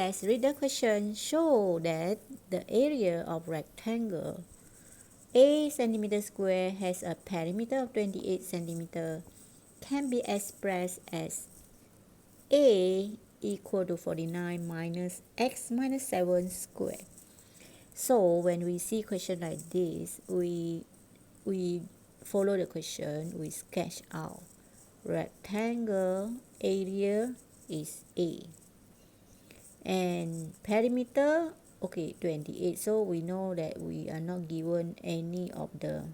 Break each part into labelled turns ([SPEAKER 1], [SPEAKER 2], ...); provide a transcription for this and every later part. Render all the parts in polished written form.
[SPEAKER 1] Let's read the question. Show that the area of rectangle a centimeter square has a perimeter of 28 centimeter can be expressed as a equal to 49 minus x minus 7 square. So when we see question like this, we follow the question, we sketch out rectangle area is A and perimeter, okay, 28. So we know that we are not given any of the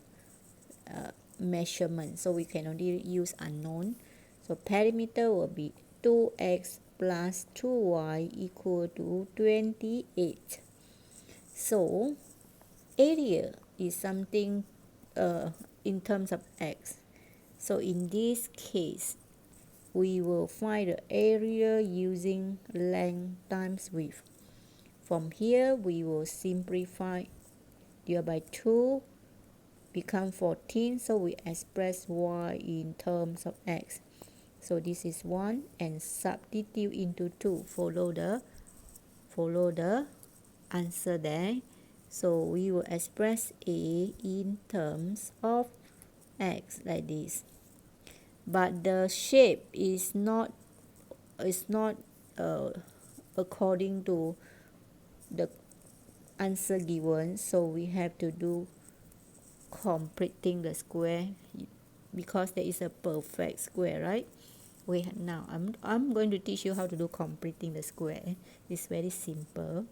[SPEAKER 1] measurement, so we can only use unknown. So perimeter will be 2x plus 2y equal to 28. So area is something in terms of x. So in this case, we will find the area using length times width. From here, we will simplify. Divide by 2 become 14, so we express y in terms of x. So this is 1 and substitute into 2. Follow the answer there. So we will express A in terms of x like this. But the shape is not according to the answer given, so we have to do completing the square because there is a perfect square, right? Now I'm going to teach you how to do completing the square. It's very simple.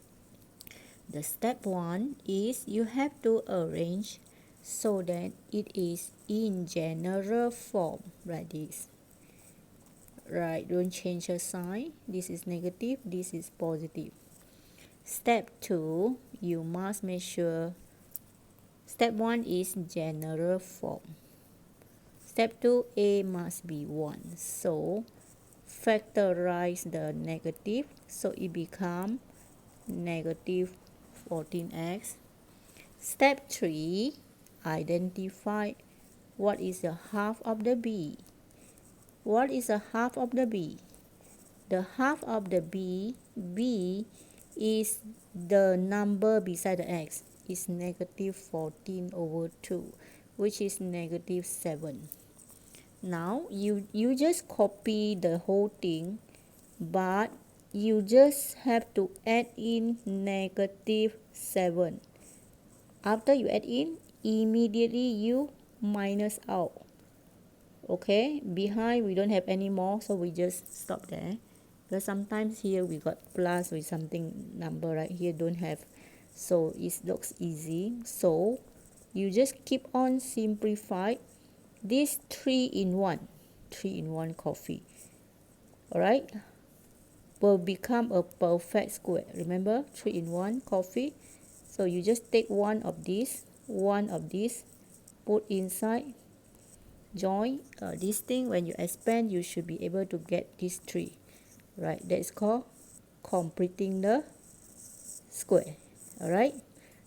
[SPEAKER 1] The step 1 is you have to arrange so that it is in general form like this. Right, don't change the sign. This is negative, this is positive. Step 2, you must make sure. Step 1 is general form. Step 2, A must be 1. So factorize the negative, so it becomes negative 14x. Step 3, identify what is the half of the B. What is the half of the B? The half of the B is the number beside the x. Is negative 14 over 2, which is negative 7. Now you just copy the whole thing, but you just have to add in negative 7. After you add in, immediately you minus out. Okay, behind we don't have any more, so we just stop there. Because sometimes here we got plus with something number, right? Here don't have, so it looks easy. So you just keep on simplify this 3-in-1 coffee, alright, will become a perfect square. Remember, 3-in-1 coffee. So you just take one of these, put inside, join this thing. When you expand, you should be able to get this 3, right? That is called completing the square. Alright,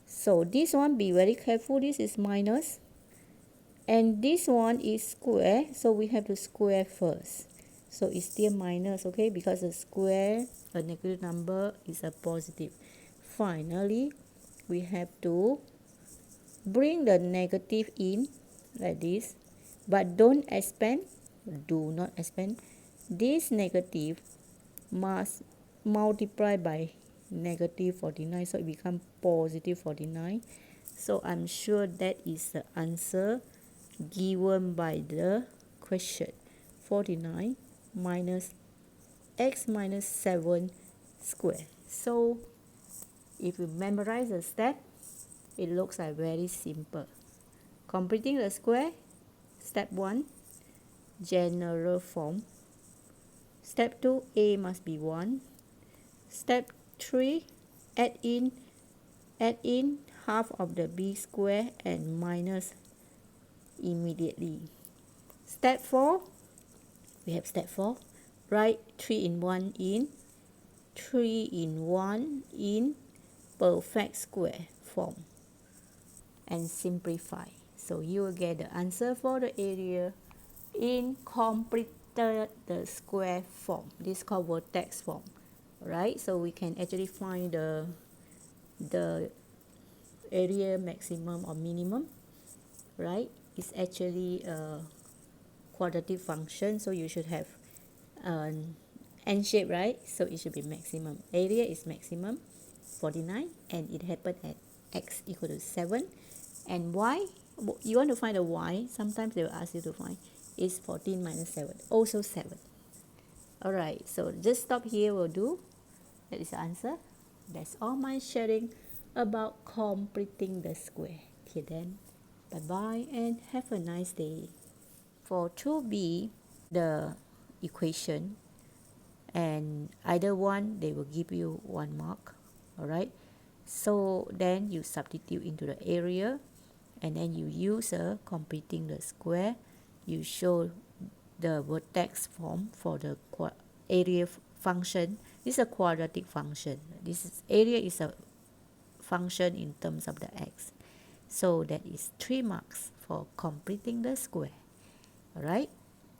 [SPEAKER 1] so this one, be very careful, this is minus and this one is square, so we have to square first. So it's still minus, okay, because a square, a negative number, is a positive. Finally, we have to bring the negative in like this, but don't expand, do not expand. This negative must multiply by negative 49, so it becomes positive 49. So I'm sure that is the answer given by the question. 49 minus x minus 7 square. So if you memorize the step, it looks like very simple. Completing the square, step 1, general form. Step 2, A must be 1. Step 3, add in half of the B square and minus immediately. Step 4, we have step 4, write 3-in-1 in perfect square form and simplify. So you will get the answer for the area in completed the square form. This is called vertex form. right? So we can actually find the area maximum or minimum, right? It's actually a quadratic function, so you should have an N shape, right? So it should be maximum. Area is maximum 49, and it happened at x equal to 7. And y, you want to find the y, sometimes they will ask you to find, is 14 minus 7, also 7. Alright, so just stop here will do. That is the answer. That's all my sharing about completing the square. Okay then, bye bye and have a nice day. For 2b, the equation, and either one they will give you 1 mark. Alright, so then you substitute into the area, and then you use a completing the square. You show the vertex form for the area function. This is a quadratic function. This is area is a function in terms of the x. So that is 3 marks for completing the square. Alright,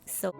[SPEAKER 1] so